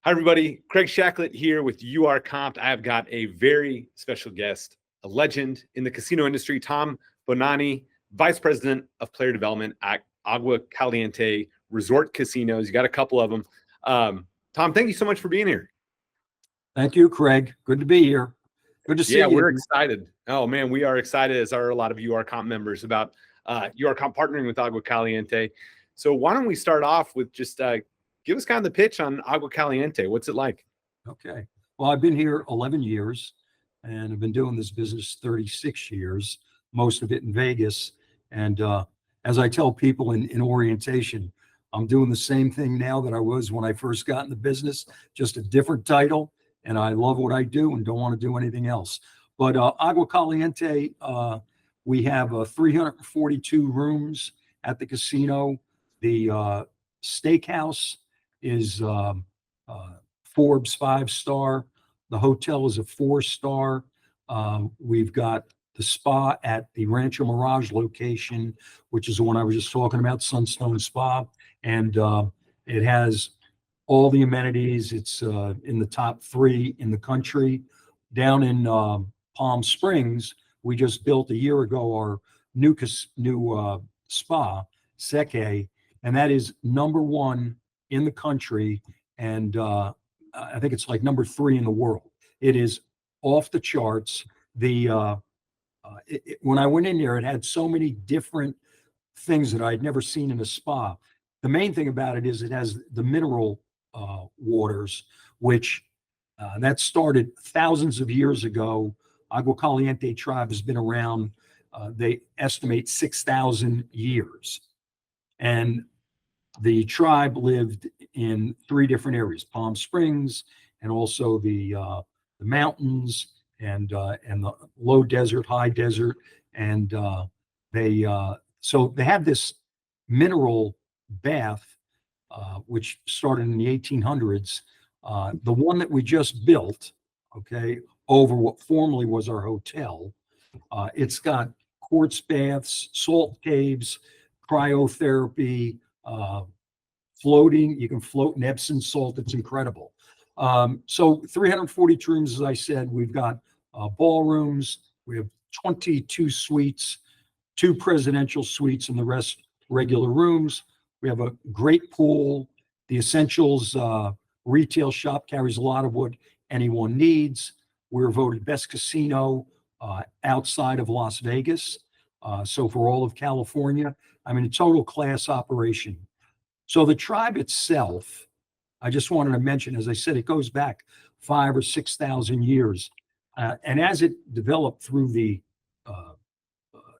Hi, everybody. Craig Shacklett here with URComped. I've got a very special guest, a legend in the casino industry, Tom Bonanne, Vice President of Player Development at Agua Caliente Resort Casinos. You got a couple of them. Tom, thank you so much for being here. Thank you, Craig. Good to be here. Good to see you. Yeah, we're excited. Oh, man, we are excited, as are a lot of URCompt members, about URCompt partnering with Agua Caliente. So why don't we start off with just give us kind of the pitch on Agua Caliente. What's it like? Okay. Well, I've been here 11 years, and I've been doing this business 36 years, most of it in Vegas. And as I tell people in orientation, I'm doing the same thing now that I was when I first got in the business, just a different title. And I love what I do and don't want to do anything else. But Agua Caliente, we have 342 rooms at the casino. The steakhouse is Forbes 5-star. The hotel is a 4-star. We've got the spa at the Rancho Mirage location, which is the one I was just talking about, Sunstone Spa. And it has all the amenities. It's in the top 3 in the country. Down in Palm Springs, we just built a year ago our new spa, Seke, and that is #1 in the country, and I think it's like #3 in the world. It is off the charts. When I went in there, it had so many different things that I'd never seen in a spa. The main thing about it is it has the mineral waters, which that started thousands of years ago. Agua Caliente tribe has been around, they estimate 6,000 years. And the tribe lived in 3 different areas: Palm Springs, and also the mountains, and the low desert, high desert. And so they had this mineral bath, which started in the 1800s. The one that we just built, okay, over what formerly was our hotel, it's got quartz baths, salt caves, cryotherapy, floating. You can float in Epsom salt. It's incredible. So 342 rooms, as I said. We've got ballrooms. We have 22 suites, 2 presidential suites, and the rest regular rooms. We have a great pool. The Essentials retail shop carries a lot of what anyone needs. We're voted best casino outside of Las Vegas. So for all of California, I mean, a total class operation. So the tribe itself, I just wanted to mention, as I said, it goes back 5,000 or 6,000 years. And as it developed through the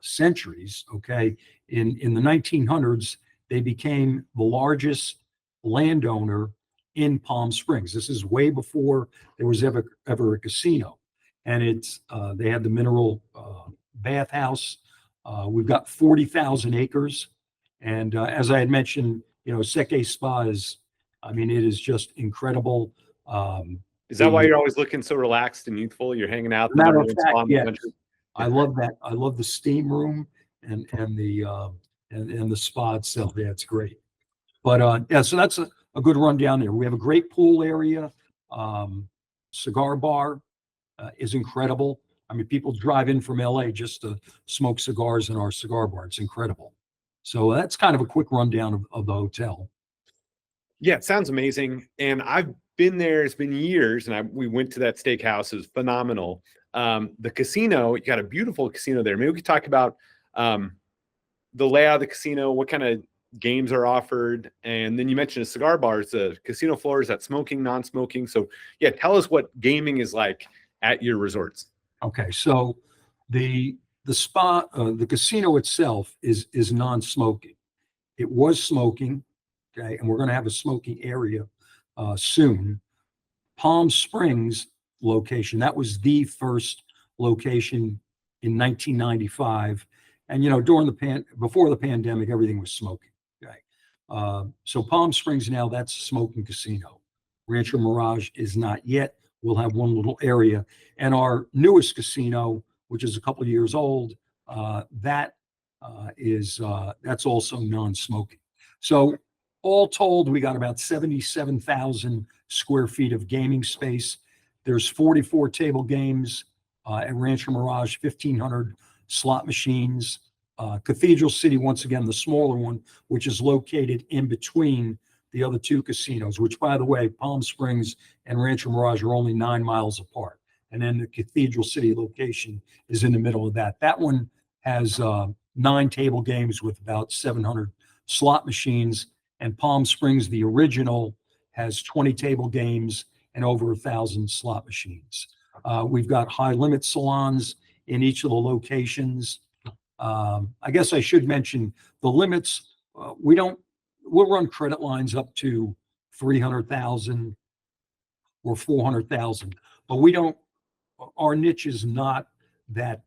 centuries, okay, in the 1900s, they became the largest landowner in Palm Springs. This is way before there was ever a casino. And they had the mineral bathhouse. We've got 40,000 acres. And as I had mentioned, Seke Spa is, I mean, it is just incredible. Is that why you're always looking so relaxed and youthful? You're hanging out. Matter of fact, yeah, I love that. I love the steam room and the spa itself. Yeah, it's great. But yeah, so that's a good rundown there. We have a great pool area. Cigar bar is incredible. I mean, people drive in from LA just to smoke cigars in our cigar bar. It's incredible. So that's kind of a quick rundown of the hotel. Yeah, it sounds amazing. And I've been there. It's been years. And we went to that steakhouse. It was phenomenal. The casino, you got a beautiful casino there. Maybe we could talk about the layout of the casino, what kind of games are offered. And then you mentioned a cigar bar. It's a casino floor. Is that smoking, non-smoking? So yeah, tell us what gaming is like at your resorts. Okay, so the spa, the casino itself is non-smoking. It was smoking, okay, and we're going to have a smoking area soon. Palm Springs location, that was the first location in 1995, and before the pandemic, everything was smoking. Okay, so Palm Springs now, that's a smoking casino. Rancho Mirage is not yet. We'll have one little area, and our newest casino, which is a couple of years old, that's also non-smoking. So All told, we got about 77,000 square feet of gaming space. There's 44 table games at Rancho Mirage, 1,500 slot machines. Cathedral City, once again, the smaller one, which is located in between the other two casinos, which, by the way, Palm Springs and Rancho Mirage are only 9 miles apart. And then the Cathedral City location is in the middle of that. That one has 9 table games with about 700 slot machines. And Palm Springs, the original, has 20 table games and over 1,000 slot machines. We've got high limit salons in each of the locations. I guess I should mention the limits. We'll run credit lines up to 300,000 or 400,000, but our niche is not that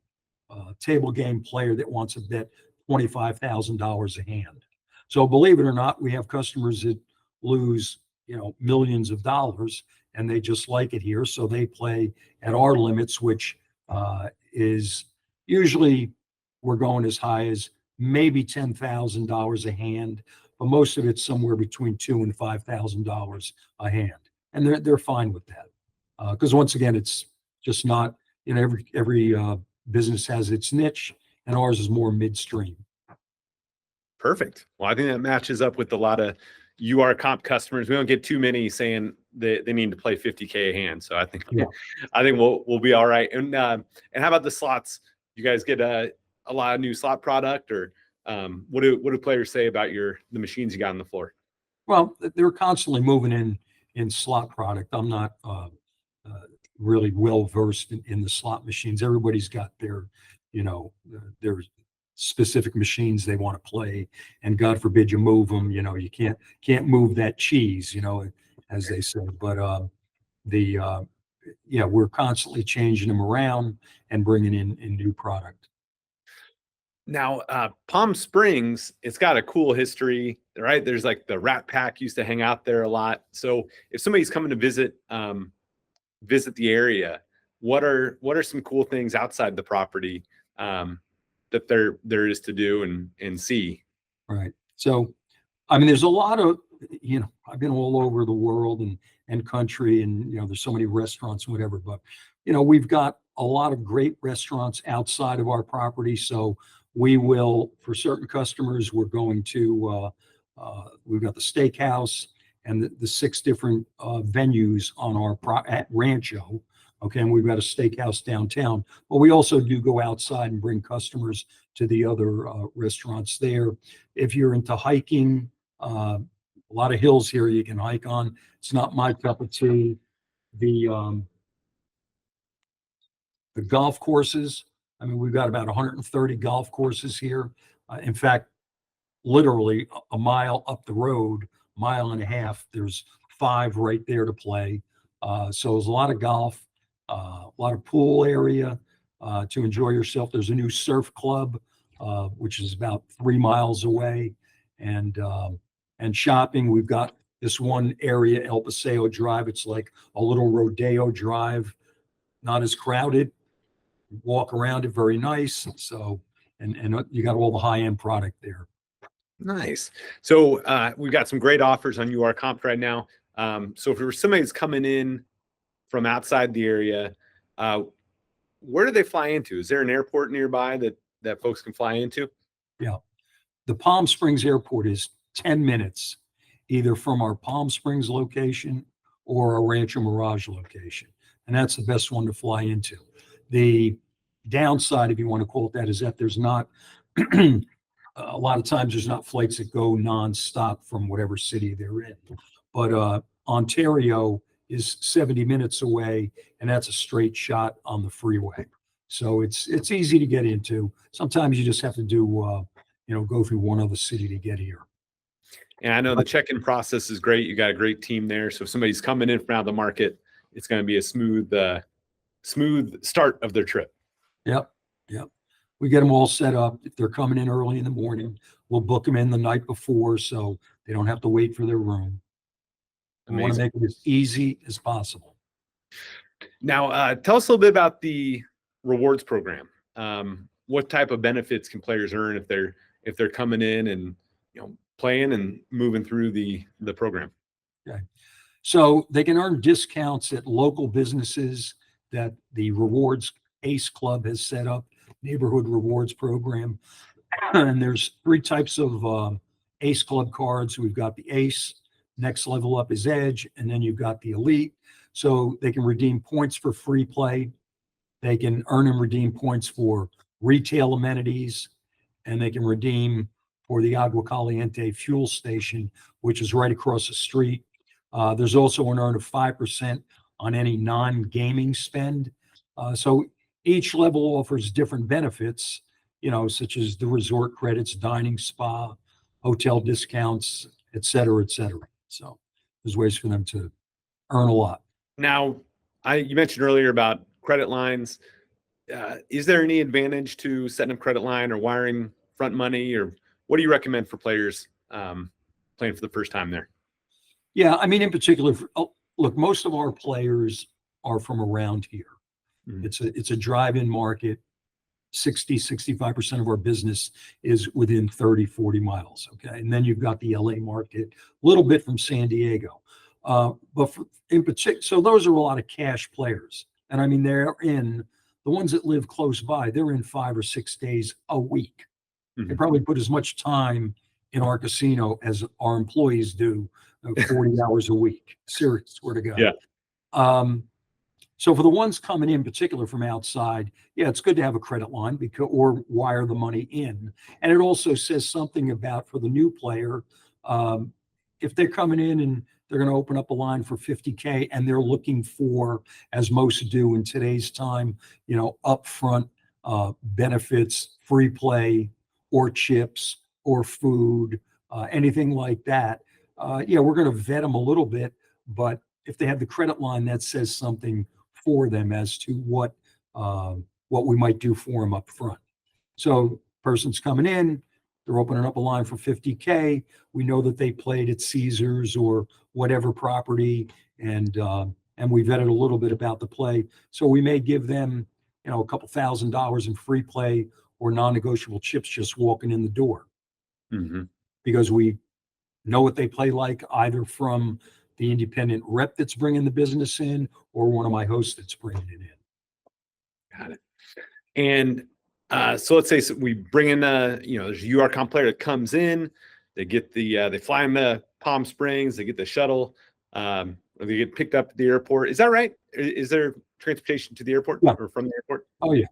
table game player that wants to bet $25,000 a hand. So believe it or not, we have customers that lose, millions of dollars, and they just like it here. So they play at our limits, which is usually we're going as high as maybe $10,000 a hand, but most of it's somewhere between $2,000 and $5,000 a hand, and they're fine with that because once again, it's just not. Every business has its niche, and ours is more midstream. Perfect. Well, I think that matches up with a lot of URComp customers. We don't get too many saying they need to play 50K a hand. So I think we'll be all right. And how about the slots? You guys get a lot of new slot product, or what do players say about the machines you got on the floor? Well, they're constantly moving in slot product. I'm not really well versed in the slot machines. Everybody's got their specific machines they want to play, and God forbid you move them. You can't move that cheese, as they say. But we're constantly changing them around and bringing in new product. Now, Palm Springs, it's got a cool history, right? There's like the Rat Pack used to hang out there a lot. So if somebody's coming to visit the area, what are some cool things outside the property that there is to do and see? Right. So, I mean, there's a lot of, I've been all over the world and country, and, there's so many restaurants and whatever, but, we've got a lot of great restaurants outside of our property. So we will, for certain customers, we're going to, we've got the steakhouse and the 6 different venues on at Rancho. Okay, and we've got a steakhouse downtown, but we also do go outside and bring customers to the other restaurants there. If you're into hiking, a lot of hills here you can hike on. It's not my cup of tea. The golf courses, I mean, we've got about 130 golf courses here. In fact, literally a mile up the road, mile and a half, there's 5 right there to play. So there's a lot of golf. A lot of pool area to enjoy yourself. There's a new surf club, which is about 3 miles away, and shopping. We've got this one area, El Paseo Drive. It's like a little rodeo drive, not as crowded. Walk around it, very nice. So, and you got all the high-end product there. Nice. So we've got some great offers on URComp right now. So if somebody's coming in from outside the area, where do they fly into? Is there an airport nearby that folks can fly into? Yeah. The Palm Springs Airport is 10 minutes, either from our Palm Springs location or our Rancho Mirage location. And that's the best one to fly into. The downside, if you want to call it that, is that there's not, a lot of times there's not flights that go nonstop from whatever city they're in. But Ontario is 70 minutes away, and that's a straight shot on the freeway. So it's easy to get into. Sometimes you just have to do, go through one other city to get here. And I know the check-in process is great. You got a great team there. So if somebody's coming in from out of the market, it's going to be a smooth start of their trip. Yep. We get them all set up. If they're coming in early in the morning, we'll book them in the night before so they don't have to wait for their room. We want to make it as easy as possible. Now, tell us a little bit about the rewards program. What type of benefits can players earn if they're coming in, and playing and moving through the program? Okay. So they can earn discounts at local businesses that the Rewards ACE Club has set up, Neighborhood Rewards Program. And there's 3 types of ACE Club cards. We've got the ACE, next level up is Edge, and then you've got the Elite. So they can redeem points for free play. They can earn and redeem points for retail amenities, and they can redeem for the Agua Caliente fuel station, which is right across the street. There's also an earn of 5% on any non-gaming spend. So each level offers different benefits, such as the resort credits, dining, spa, hotel discounts, et cetera, et cetera. So there's ways for them to earn a lot. Now, you mentioned earlier about credit lines. Is there any advantage to setting up credit line or wiring front money, or what do you recommend for players playing for the first time there? Yeah, I mean, in particular, look, most of our players are from around here. Mm-hmm. It's a drive-in market. 65% of our business is within 30, 40 miles. Okay. And then you've got the LA market, a little bit from San Diego. But in particular, so those are a lot of cash players. And I mean, they're in the ones that live close by, they're in 5 or 6 days a week. Mm-hmm. They probably put as much time in our casino as our employees do, 40 hours a week. Serious, swear to God. Yeah. So for the ones coming in particular from outside, yeah, it's good to have a credit line or wire the money in. And it also says something about for the new player, if they're coming in and they're going to open up a line for $50K and they're looking for, as most do in today's time, upfront benefits, free play, or chips, or food, anything like that. Yeah, we're going to vet them a little bit, but if they have the credit line, that says something for them as to what we might do for them up front. So person's coming in, they're opening up a line for $50K. We know that they played at Caesars or whatever property, and we vetted a little bit about the play. So we may give them, a couple $1,000 in free play or non-negotiable chips just walking in the door, mm-hmm. because we know what they play like, either from the independent rep that's bringing the business in or one of my hosts that's bringing it in. Got it. And so let's say we bring in there's a URComped player that comes in, they get they fly in the Palm Springs, they get the shuttle, or they get picked up at the airport. Is that right? Is there transportation to the airport or from the airport? Oh yeah.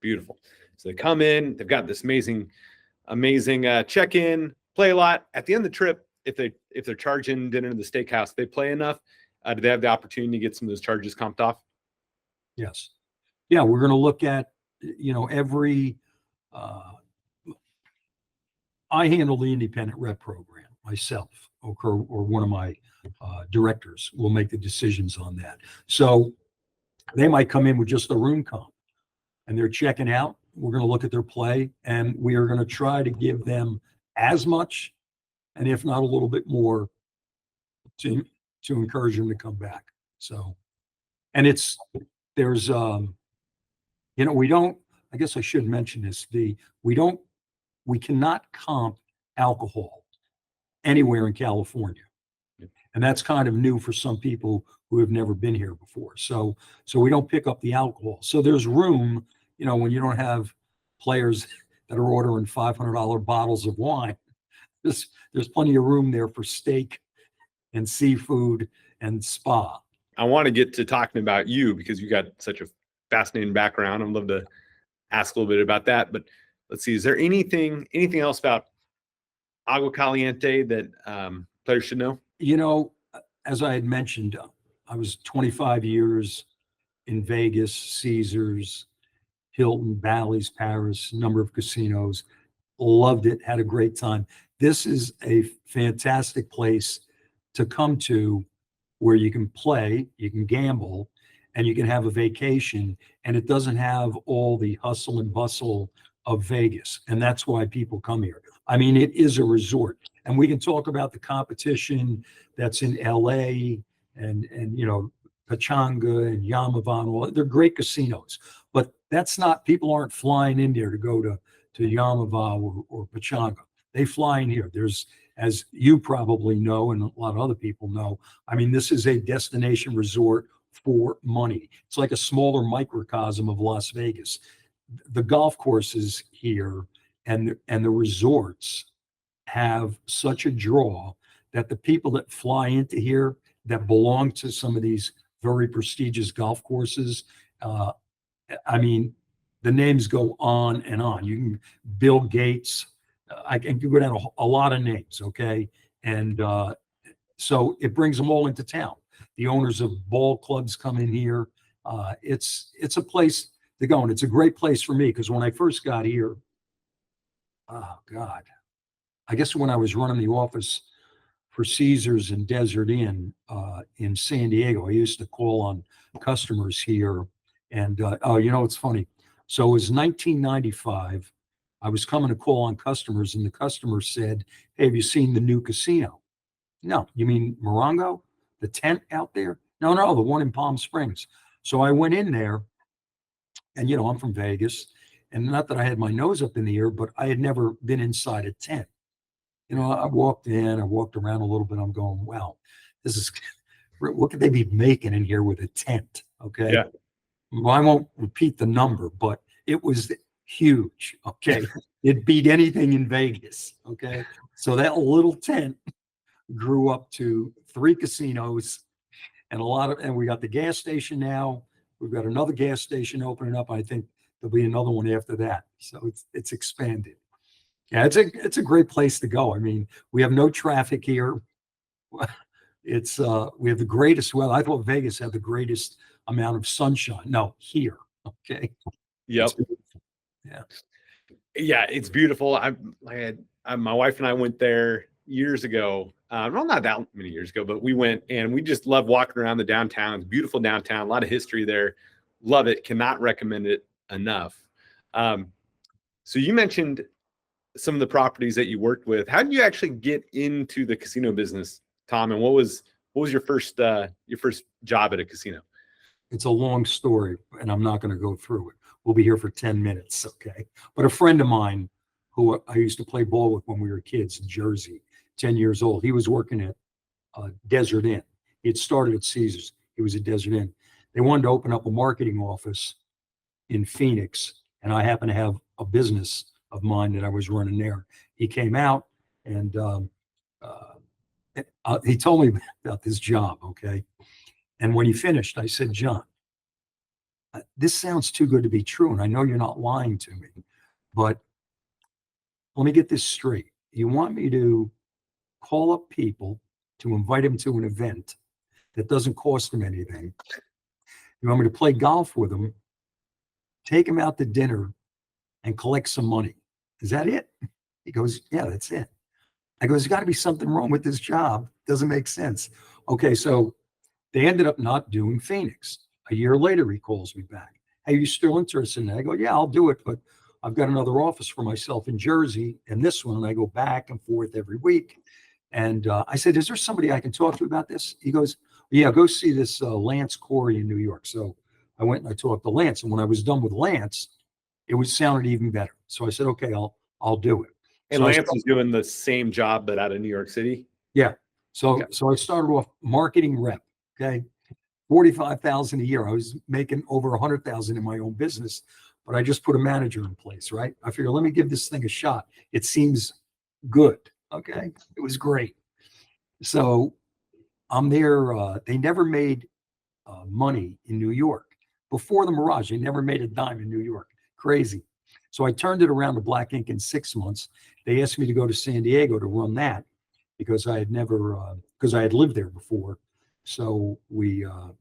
Beautiful. So they come in, they've got this amazing check-in, play a lot. At the end of the trip, if they're charging dinner in the steakhouse, they play enough. Do they have the opportunity to get some of those charges comped off? Yes. Yeah, we're going to look at, every. I handle the independent rep program myself, or one of my directors will make the decisions on that. So they might come in with just a room comp, and they're checking out. We're going to look at their play, and we are going to try to give them as much, and if not a little bit more, to encourage them to come back. So, and there's we don't, I guess I should mention this, we cannot comp alcohol anywhere in California. And that's kind of new for some people who have never been here before. So we don't pick up the alcohol. So there's room, when you don't have players that are ordering $500 bottles of wine, there's plenty of room there for steak and seafood and spa. I want to get to talking about you because you got such a fascinating background. I'd love to ask a little bit about that, but let's see, is there anything else about Agua Caliente that players should know? As I had mentioned, I was 25 years in Vegas, Caesars, Hilton, Bally's, Paris, number of casinos, loved it, had a great time. This is a fantastic place to come to where you can play, you can gamble, and you can have a vacation, and it doesn't have all the hustle and bustle of Vegas. And that's why people come here. I mean, it is a resort, and we can talk about the competition that's in LA and Pachanga and Yamavan. Well, they're great casinos, but that's not, people aren't flying in there to go to Yamava or Pachanga. They fly in here. There's, as you probably know, and a lot of other people know, I mean, this is a destination resort for money. It's like a smaller microcosm of Las Vegas. The golf courses here and the resorts have such a draw that the people that fly into here that belong to some of these very prestigious golf courses, I mean, the names go on and on. You can Bill Gates, I can go down a lot of names, okay? And so it brings them all into town. The owners of ball clubs come in here. It's a place to go, and it's a great place for me because when I first got here, oh God, I guess when I was running the office for Caesars and Desert Inn in San Diego, I used to call on customers here. And oh, you know, it's funny. So it was 1995. I was coming to call on customers, and the customer said, "Hey, have you seen the new casino?" No, you mean Morongo, the tent out there? No, no, the one in Palm Springs. So I went in there, and you know, I'm from Vegas, and not that I had my nose up in the air, but I had never been inside a tent. You know, I walked in, I walked around a little bit. I'm going, wow, this is what could they be making in here with a tent? Okay. Yeah. Well, I won't repeat the number, but it was huge. Okay. It beat anything in Vegas. Okay. So that little tent grew up to 3 casinos and and we got the gas station now. We've got another gas station opening up. I think there'll be another one after that. So it's expanded. Yeah, it's a great place to go. I mean, we have no traffic here. It's we have the greatest weather. I thought Vegas had the greatest amount of sunshine. No, here. Okay. Yep. Yeah. Yeah, it's beautiful. My wife and I went there years ago. Well, not that many years ago, but we went and we just love walking around the downtown. It's beautiful downtown, a lot of history there. Love it. Cannot recommend it enough. So you mentioned some of the properties that you worked with. How did you actually get into the casino business, Tom? And what was your first job at a casino? It's a long story, and I'm not going to go through it. We'll be here for 10 minutes, okay? But a friend of mine who I used to play ball with when we were kids in Jersey, 10 years old, he was working at Desert Inn. He had started at Caesars. He was at Desert Inn. They wanted to open up a marketing office in Phoenix, and I happened to have a business of mine that I was running there. He came out and he told me about this job, okay? And when he finished, I said, "John, this sounds too good to be true, and I know you're not lying to me, but let me get this straight. You want me to call up people to invite them to an event that doesn't cost them anything? You want me to play golf with them, take them out to dinner, and collect some money? Is that it?" He goes, "Yeah, that's it." I go, "There's got to be something wrong with this job. Doesn't make sense." Okay, so they ended up not doing Phoenix. A year later, he calls me back. "Hey, you still interested in that?" I go, "Yeah, I'll do it, but I've got another office for myself in Jersey and this one, and I go back and forth every week." And I said, "Is there somebody I can talk to about this?" He goes, "Yeah, go see this Lance Corey in New York." So I went and I talked to Lance, and when I was done with Lance, it sounded even better. So I said, "Okay, I'll do it." And So Lance was doing the same job, but out of New York City. yeah. So Okay. so I started off marketing rep. Okay. 45,000 a year. I was making over 100,000 in my own business, but I just put a manager in place, right? I figured, let me give this thing a shot. It seems good. Okay. It was great. So I'm there. They never made money in New York. Before the Mirage, they never made a dime in New York. Crazy. So I turned it around to Black Ink in 6 months. They asked me to go to San Diego to run that because I had never, because I had lived there before. So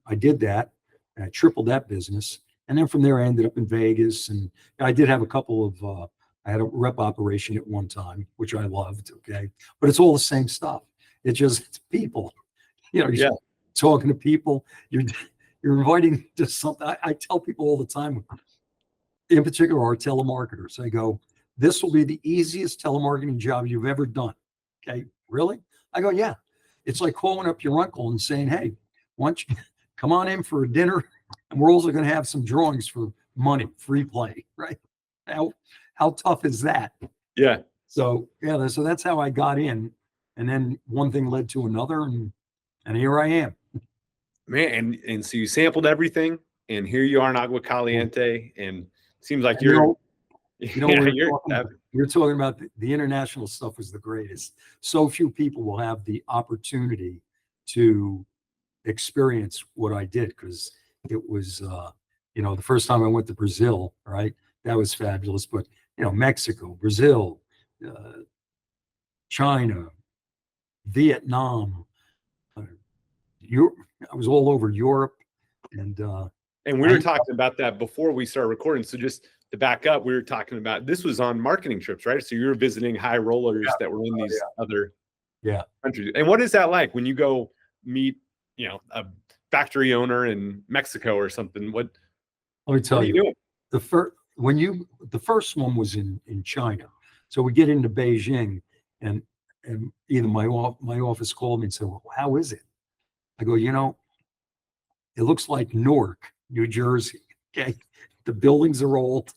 I did that. And I tripled that business. And then from there, I ended up in Vegas. And I did have a couple of, I had a rep operation at one time, which I loved. Okay. But it's all the same stuff. It's people, you're Yeah. talking to people, you're inviting to something. I tell people all the time, in particular, our telemarketers, I go, "This will be the easiest telemarketing job you've ever done." Okay. Really? I go, "Yeah." It's like calling up your uncle and saying, "Hey, why don't you come on in for a dinner? And we're also going to have some drawings for money, free play," right? How tough is that? Yeah. So yeah, so that's how I got in. And then one thing led to another, and here I am. Man, and so you sampled everything, and here you are in Agua Caliente, and seems like And, you know, yeah, you're talking about the international stuff was the greatest. So few people will have the opportunity to experience what I did, because it was, the first time I went to Brazil, right? That was fabulous. But, Mexico, Brazil, China, Vietnam, Europe. I was all over Europe. And we were talking about that before we started recording. So just to back up, we were talking about, this was on marketing trips, right? So you were visiting high rollers that were in these other countries. And what is that like when you go meet, a factory owner in Mexico or something? Let me tell you, the first one was in China. So we get into Beijing, and either my office called me and said, "Well, how is it?" I go, it looks like Newark, New Jersey. Okay, the buildings are old.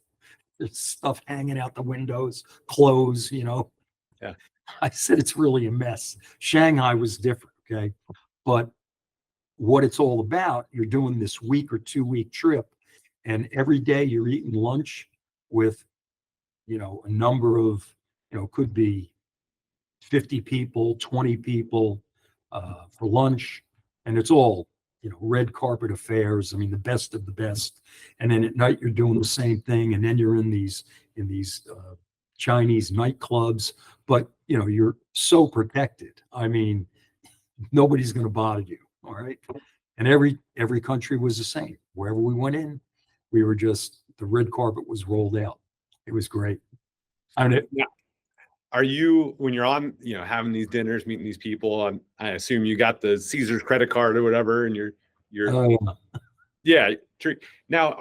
There's stuff hanging out the windows, clothes. Yeah. I said it's really a mess. Shanghai was different. Okay, but what it's all about, you're doing this week or 2 week trip, and every day you're eating lunch with, a number of, could be 50 people, 20 people for lunch. And it's all, red carpet affairs. I mean, the best of the best. And then at night you're doing the same thing. And then you're in these Chinese nightclubs, but you're so protected. I mean, nobody's going to bother you. All right. And every country was the same. Wherever we went in, we were just, the red carpet was rolled out. It was great. I mean, are you, when you're on, having these dinners, meeting these people, I assume you got the Caesar's credit card or whatever, and you're now,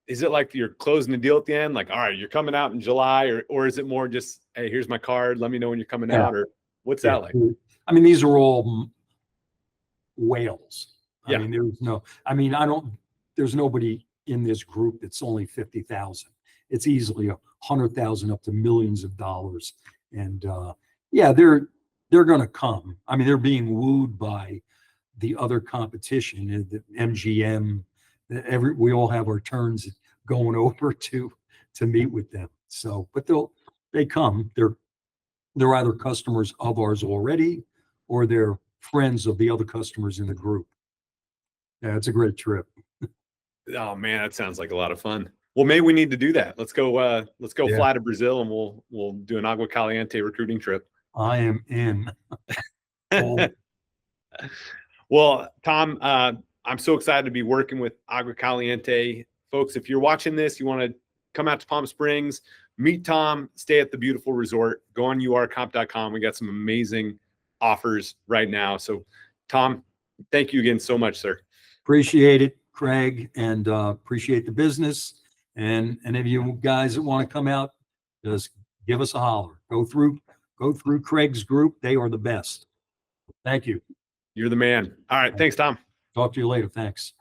is it like you're closing the deal at the end? Like, all right, you're coming out in July, or is it more just, hey, here's my card, let me know when you're coming out, or what's that like? I mean, these are all whales. I mean, there's nobody in this group that's only 50,000. It's easily 100,000 up to millions of dollars. And they're going to come. I mean, they're being wooed by the other competition, the MGM. We all have our turns going over to meet with them. So, but they come. They're either customers of ours already, or they're friends of the other customers in the group. Yeah, it's a great trip. Oh man, that sounds like a lot of fun. Well, maybe we need to do that. Let's go fly to Brazil, and we'll do an Agua Caliente recruiting trip. I am in. Well, Tom, I'm so excited to be working with Agua Caliente. Folks, if you're watching this, you want to come out to Palm Springs, meet Tom, stay at the beautiful resort, go on URComped.com. We got some amazing offers right now. So, Tom, thank you again so much, sir. Appreciate it, Craig, and appreciate the business. And if you guys that want to come out, just give us a holler. Go through Craig's group. They are the best. Thank you. You're the man. All right. Thanks, Tom. Talk to you later. Thanks.